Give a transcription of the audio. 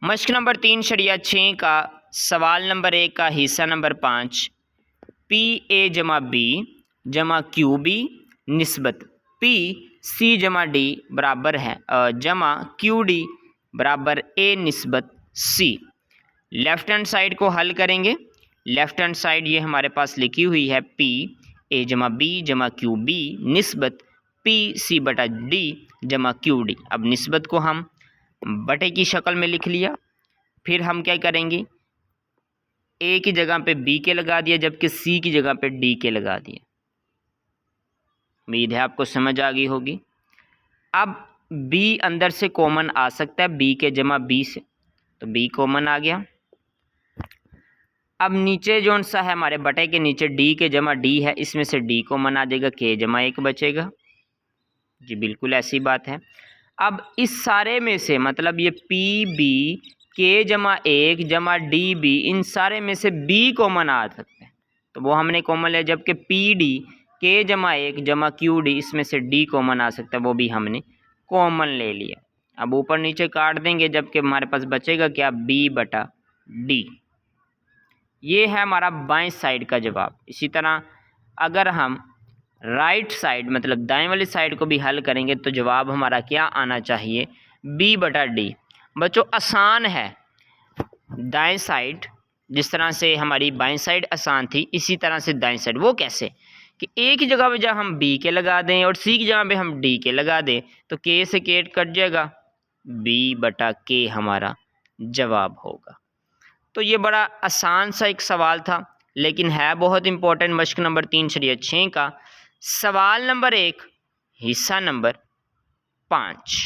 मश्क number 3 शरिया 6 का सवाल number 1 का हिस्सा नंबर 5। पी ए जमा बी जमा क्यू बी निस्बत पी सी जमा डी बराबर है जमा क्यू डी बराबर ए निस्बत सी। लेफ्ट हैंड साइड को हल करेंगे। लेफ्ट हैंड साइड ये हमारे पास लिखी हुई है पी ए जमा बी जमा क्यू बी निस्बत पी सी बटा डी जमा क्यू डी। अब निस्बत को हम बटे की शक्ल में लिख लिया। फिर हम क्या करेंगे, ए की जगह पे बी के लगा दिया, जबकि सी की जगह पे डी के लगा दिया। उम्मीद है आपको समझ आ गई होगी। अब बी अंदर से कॉमन आ सकता है, बी के जमा बी से, तो बी कॉमन आ गया। अब नीचे जो सा है हमारे बटे के नीचे डी के जमा डी है, इसमें से डी कॉमन आ जाएगा, के जमा 1 बचेगा। जी बिल्कुल ऐसी बात है। अब इस सारे में से मतलब ये पी बी के जमा 1 जमा डी बी, इन सारे में से बी कॉमन आ सकते हैं, तो वो हमने कॉमन लिया। जबकि पी डी के जमा 1 जमा क्यू डी, इसमें से डी कॉमन आ सकता है, वो भी हमने कॉमन ले लिया। अब ऊपर नीचे काट देंगे, जबकि हमारे पास बचेगा क्या, बी बटा डी। ये है हमारा बाएं साइड का जवाब। इसी तरह अगर हम राइट साइड मतलब दाएं वाली साइड को भी हल करेंगे तो जवाब हमारा क्या आना चाहिए, बी बटा डी। बच्चों आसान है, दाएं साइड जिस तरह से हमारी बाएं साइड आसान थी, इसी तरह से दाएं साइड वो कैसे कि ए की जगह पे जब हम बी के लगा दें और सी की जगह पे हम डी के लगा दें तो के से के कट जाएगा, बी बटा के हमारा जवाब होगा। तो ये बड़ा आसान सा एक सवाल था, लेकिन है बहुत इंपॉर्टेंट। मश्क नंबर 3 शरिया 6 का सवाल नंबर 1 हिस्सा नंबर 5।